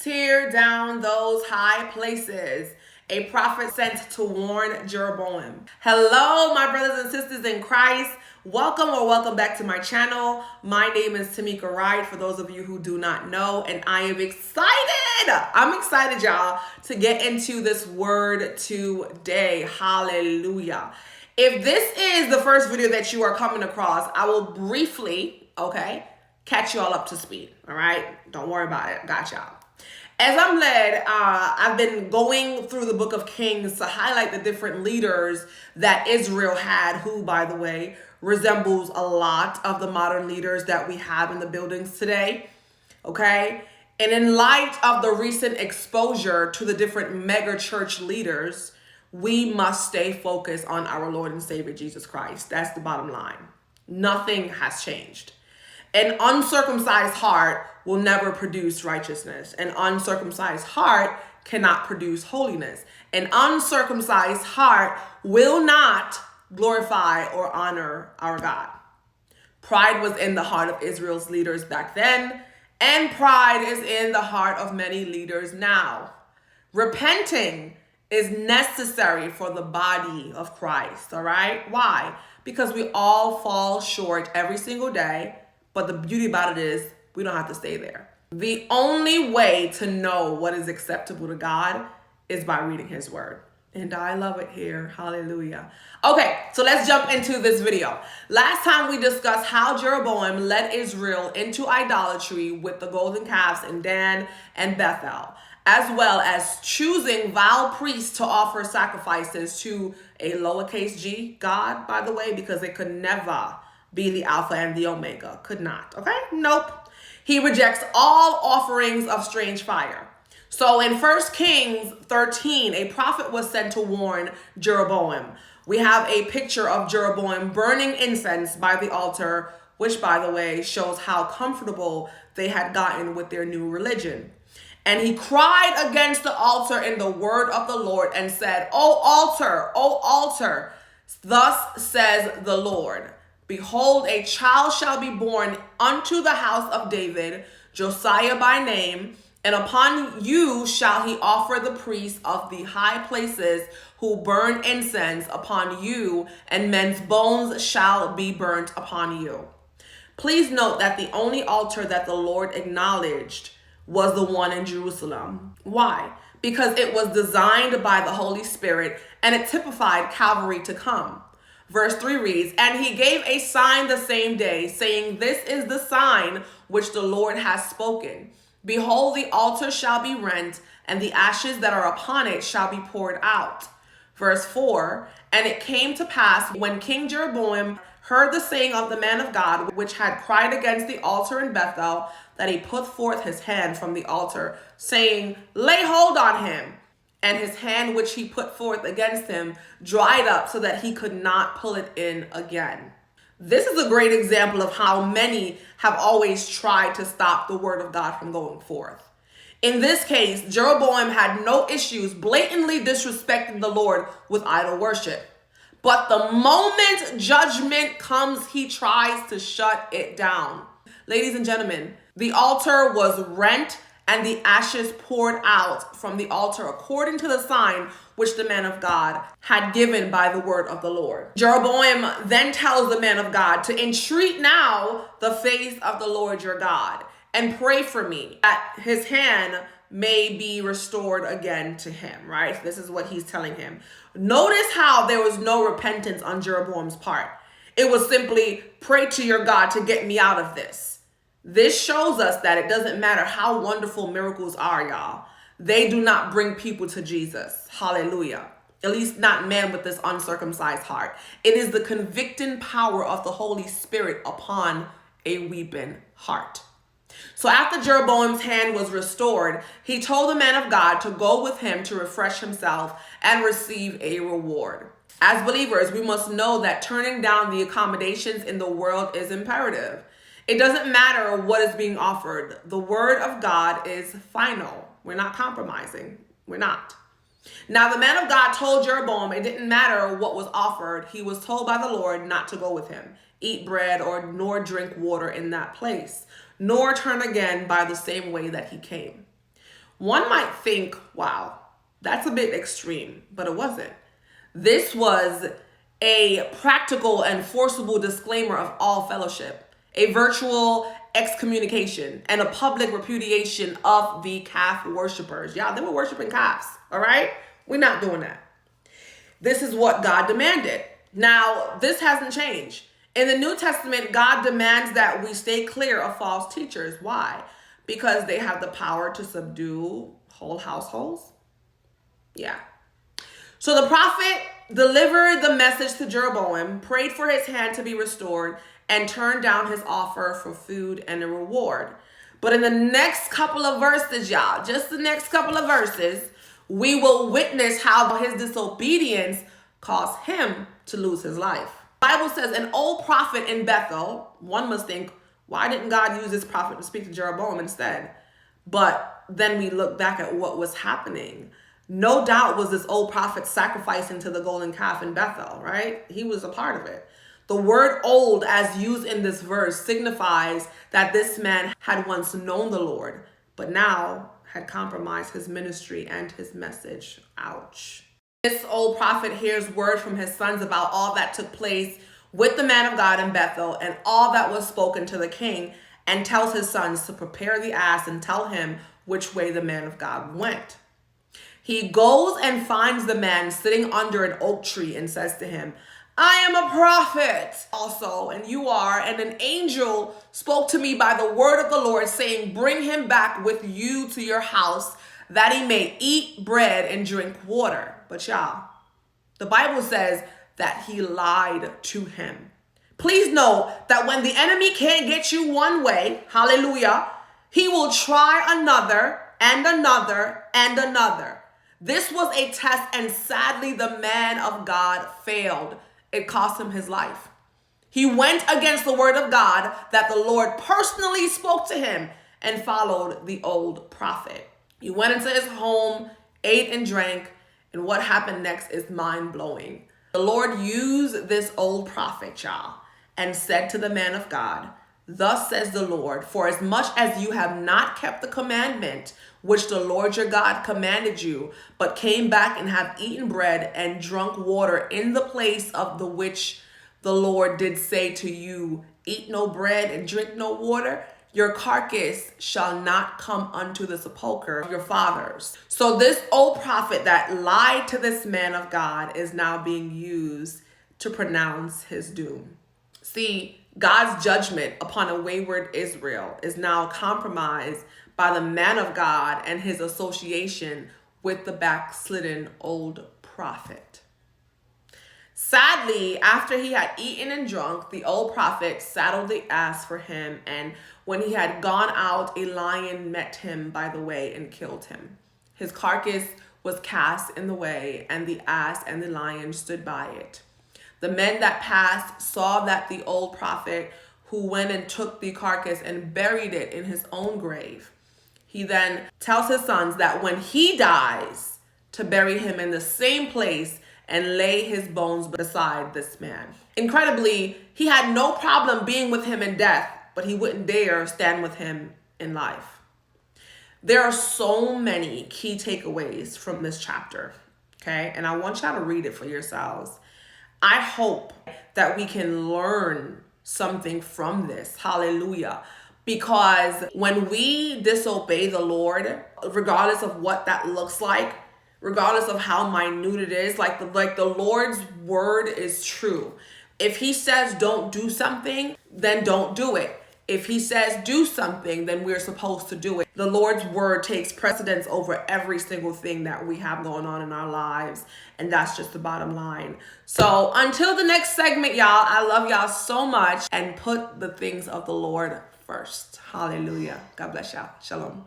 Tear down those high places. A prophet sent to warn Jeroboam. Hello, my brothers and sisters in Christ. Welcome back to my channel. My name is Tameica Wright, for those of you who do not know, and I am excited. I'm excited, y'all, to get into this word today. Hallelujah. If this is the first video that you are coming across, I will briefly, catch you all up to speed, all right? Don't worry about it. Got y'all. As I'm led, I've been going through the book of Kings to highlight the different leaders that Israel had, who, by the way, resembles a lot of the modern leaders that we have in the buildings today, okay? And in light of the recent exposure to the different mega church leaders, we must stay focused on our Lord and Savior, Jesus Christ. That's the bottom line. Nothing has changed. An uncircumcised heart will never produce righteousness. An uncircumcised heart cannot produce holiness. An uncircumcised heart will not glorify or honor our God. Pride was in the heart of Israel's leaders back then, and pride is in the heart of many leaders now. Repenting is necessary for the body of Christ, all right? Why? Because we all fall short every single day. But the beauty about it is we don't have to stay there. The only way to know what is acceptable to God is by reading his word. And I love it here. Hallelujah. Okay, so let's jump into this video. Last time we discussed how Jeroboam led Israel into idolatry with the golden calves in Dan and Bethel, as well as choosing vile priests to offer sacrifices to a lowercase g God, by the way, because it could never be the Alpha and the Omega. Could not. Okay? Nope. He rejects all offerings of strange fire. So in 1 Kings 13, a prophet was sent to warn Jeroboam. We have a picture of Jeroboam burning incense by the altar, which, by the way, shows how comfortable they had gotten with their new religion. And he cried against the altar in the word of the Lord and said, O altar, thus says the Lord. Behold, a child shall be born unto the house of David, Josiah by name, and upon you shall he offer the priests of the high places who burn incense upon you, and men's bones shall be burnt upon you. Please note that the only altar that the Lord acknowledged was the one in Jerusalem. Why? Because it was designed by the Holy Spirit and it typified Calvary to come. Verse 3 reads, and he gave a sign the same day, saying, this is the sign which the Lord has spoken. Behold, the altar shall be rent, and the ashes that are upon it shall be poured out. Verse 4, and it came to pass, when King Jeroboam heard the saying of the man of God, which had cried against the altar in Bethel, that he put forth his hand from the altar, saying, lay hold on him. And his hand which he put forth against him dried up so that he could not pull it in again. This is a great example of how many have always tried to stop the word of God from going forth. In this case, Jeroboam had no issues blatantly disrespecting the Lord with idol worship. But the moment judgment comes, he tries to shut it down. Ladies and gentlemen, the altar was rent and the ashes poured out from the altar according to the sign which the man of God had given by the word of the Lord. Jeroboam then tells the man of God to entreat now the face of the Lord your God and pray for me that his hand may be restored again to him, right? This is what he's telling him. Notice how there was no repentance on Jeroboam's part. It was simply, pray to your God to get me out of this. This shows us that it doesn't matter how wonderful miracles are, y'all. They do not bring people to Jesus. Hallelujah. At least not man with this uncircumcised heart. It is the convicting power of the Holy Spirit upon a weeping heart. So after Jeroboam's hand was restored, he told the man of God to go with him to refresh himself and receive a reward. As believers, we must know that turning down the accommodations in the world is imperative. It doesn't matter what is being offered. The word of God is final. We're not compromising. We're not. Now, the man of God told Jeroboam it didn't matter what was offered. He was told by the Lord not to go with him, eat bread, nor drink water in that place, nor turn again by the same way that he came. One might think, wow, that's a bit extreme, but it wasn't. This was a practical and forcible disclaimer of all fellowship, a virtual excommunication, and a public repudiation of the calf worshipers. Y'all, they were worshiping calves, all right? We're not doing that. This is what God demanded. Now, this hasn't changed. In the New Testament, God demands that we stay clear of false teachers. Why? Because they have the power to subdue whole households. Yeah. So the prophet delivered the message to Jeroboam, prayed for his hand to be restored, and turned down his offer for food and a reward. But in the next couple of verses, y'all, just the next couple of verses, we will witness how his disobedience caused him to lose his life. The Bible says an old prophet in Bethel, one must think, why didn't God use this prophet to speak to Jeroboam instead? But then we look back at what was happening. No doubt was this old prophet sacrificing to the golden calf in Bethel, right? He was a part of it. The word old, as used in this verse, signifies that this man had once known the Lord, but now had compromised his ministry and his message. Ouch. This old prophet hears word from his sons about all that took place with the man of God in Bethel and all that was spoken to the king, and tells his sons to prepare the ass and tell him which way the man of God went. He goes and finds the man sitting under an oak tree and says to him, I am a prophet also, and you are, and an angel spoke to me by the word of the Lord, saying, bring him back with you to your house, that he may eat bread and drink water. But y'all, the Bible says that he lied to him. Please know that when the enemy can't get you one way, hallelujah, he will try another and another and another. This was a test, and sadly, the man of God failed. It cost him his life. He went against the word of God that the Lord personally spoke to him, and followed the old prophet. He went into his home, ate and drank, and what happened next is mind-blowing. The Lord used this old prophet, y'all, and said to the man of God, thus says the Lord, for as much as you have not kept the commandment which the Lord your God commanded you, but came back and have eaten bread and drunk water in the place of the which the Lord did say to you, eat no bread and drink no water, your carcass shall not come unto the sepulchre of your fathers. So this old prophet that lied to this man of God is now being used to pronounce his doom. See, God's judgment upon a wayward Israel is now compromised by the man of God and his association with the backslidden old prophet. Sadly, after he had eaten and drunk, the old prophet saddled the ass for him, and when he had gone out, a lion met him by the way and killed him. His carcass was cast in the way, and the ass and the lion stood by it. The men that passed saw that the old prophet, who went and took the carcass and buried it in his own grave. He then tells his sons that when he dies, to bury him in the same place and lay his bones beside this man. Incredibly, he had no problem being with him in death, but he wouldn't dare stand with him in life. There are so many key takeaways from this chapter, okay? And I want y'all to read it for yourselves. I hope that we can learn something from this. Hallelujah. Because when we disobey the Lord, regardless of what that looks like, regardless of how minute it is, like the Lord's word is true. If he says don't do something, then don't do it. If he says do something, then we're supposed to do it. The Lord's word takes precedence over every single thing that we have going on in our lives. And that's just the bottom line. So until the next segment, y'all, I love y'all so much, and put the things of the Lord first. Hallelujah. God bless y'all. Shalom.